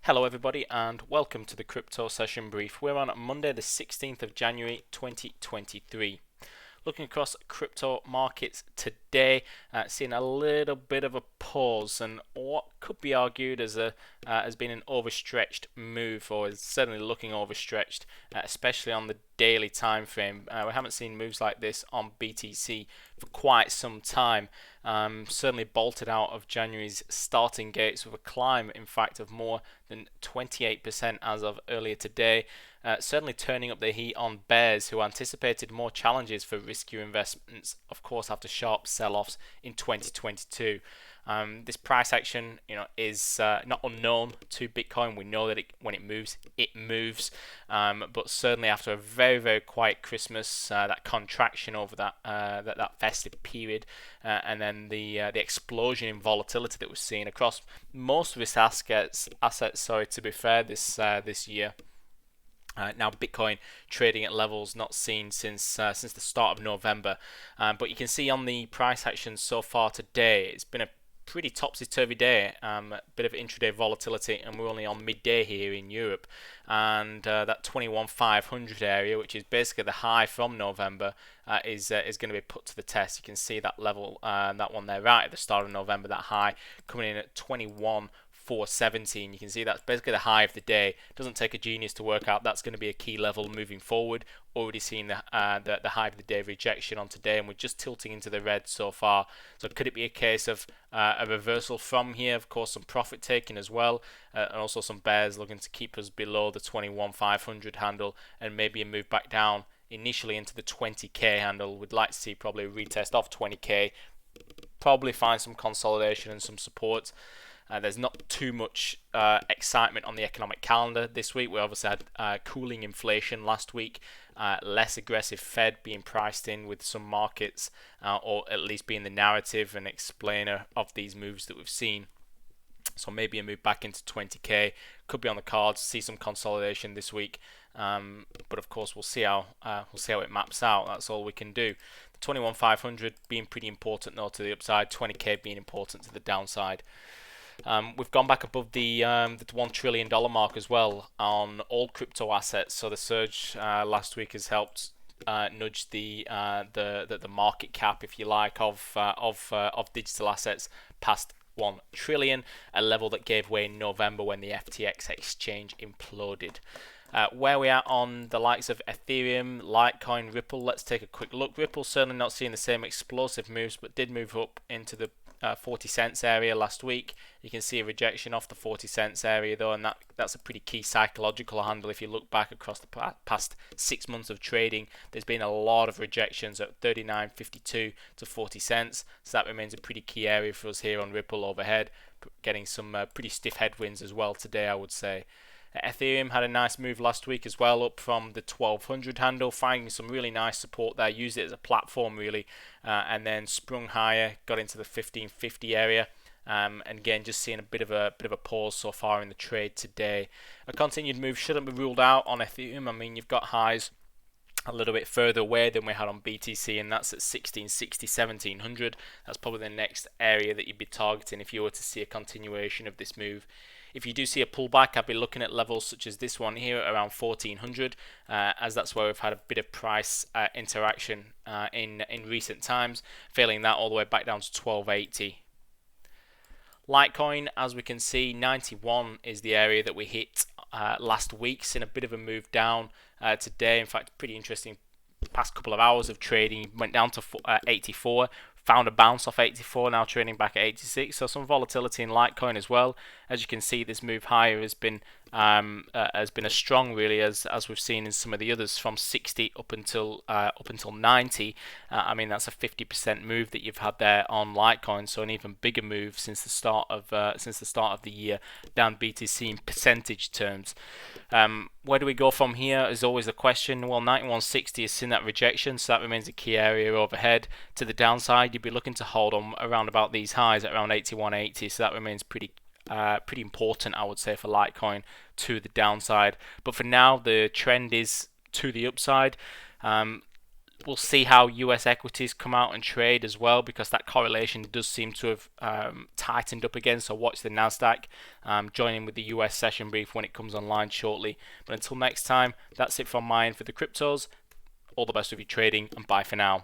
Hello everybody and welcome to the Crypto Session Brief. We're on Monday the 16th of January 2023. Looking across crypto markets today, seeing a little bit of a pause and what could be argued as has been an overstretched move, or is certainly looking overstretched, especially on the daily time frame. We haven't seen moves like this on BTC for quite some time. Certainly bolted out of January's starting gates with a climb, in fact, of more than 28% as of earlier today. Certainly turning up the heat on bears who anticipated more challenges for riskier investments, of course, after sharp sell-offs in 2022. This price action, is not unknown to Bitcoin. We know that when it moves. But certainly after a very, very quiet Christmas, that contraction over that festive period, and then the explosion in volatility that we're seeing across most of its assets. To be fair, this year. Now Bitcoin trading at levels not seen since the start of November, but you can see on the price action so far today, it's been a pretty topsy-turvy day, bit of intraday volatility, and we're only on midday here in Europe, and that 21,500 area, which is basically the high from November, is going to be put to the test. You can see that level, that one there right at the start of November, that high coming in at 21,417. You can see that's basically the high of the day. Doesn't take a genius to work out that's going to be a key level moving forward. Already seen the high of the day rejection on today, and we're just tilting into the red so far. So could it be a case of a reversal from here? Of course, some profit taking as well, and also some bears looking to keep us below the 21,500 handle, and maybe a move back down initially into the 20k handle. We'd like to see probably a retest off 20k, probably find some consolidation and some support. There's not too much excitement on the economic calendar this week. We obviously had cooling inflation last week, less aggressive Fed being priced in with some markets, or at least being the narrative and explainer of these moves that we've seen. So maybe a move back into 20k could be on the cards. See some consolidation this week, but of course we'll see how it maps out. That's all we can do. The 21,500 being pretty important though to the upside, 20k being important to the downside. We've gone back above the $1 trillion mark as well on all crypto assets. So the surge last week has helped nudge the market cap, if you like, of digital assets past 1 trillion, a level that gave way in November when the FTX exchange imploded. Where we are on the likes of Ethereum, Litecoin, Ripple, let's take a quick look. Ripple certainly not seeing the same explosive moves, but did move up into the 40 cents area last week. You can see a rejection off the 40 cents area though, and that's a pretty key psychological handle. If you look back across the past 6 months of trading, there's been a lot of rejections at 39.52 to 40 cents, so that remains a pretty key area for us here on Ripple overhead, getting some pretty stiff headwinds as well today, I would say. Ethereum had a nice move last week as well, up from the 1200 handle, finding some really nice support there, used it as a platform really, and then sprung higher, got into the 1550 area, and again just seeing a bit of a pause so far in the trade today. A continued move shouldn't be ruled out on Ethereum. I mean, you've got highs a little bit further away than we had on BTC, and that's at 1660, 1700. That's probably the next area that you'd be targeting if you were to see a continuation of this move. If you do see a pullback, I'd be looking at levels such as this one here around 1400, as that's where we've had a bit of price interaction in recent times. Failing that, all the way back down to 1280. Litecoin, as we can see, 91 is the area that we hit last week. Seen a bit of a move down today. In fact, pretty interesting past couple of hours of trading. Went down to 84. Found a bounce off 84, now trading back at 86. So some volatility in Litecoin as well. As you can see, this move higher has been as strong really as we've seen in some of the others, from 60 up until 90. I mean, that's a 50% move that you've had there on Litecoin. So an even bigger move since the start of the year down BTC in percentage terms. Where do we go from here is always the question. Well, 9160 has seen that rejection, so that remains a key area overhead. To the downside, you'd be looking to hold on around about these highs at around 8180, so that remains pretty important, I would say, for Litecoin to the downside. But for now, the trend is to the upside. We'll see how US equities come out and trade as well, because that correlation does seem to have tightened up again. So watch the Nasdaq. Join in with the US session brief when it comes online shortly. But until next time, that's it from my end for the cryptos. All the best with your trading, and bye for now.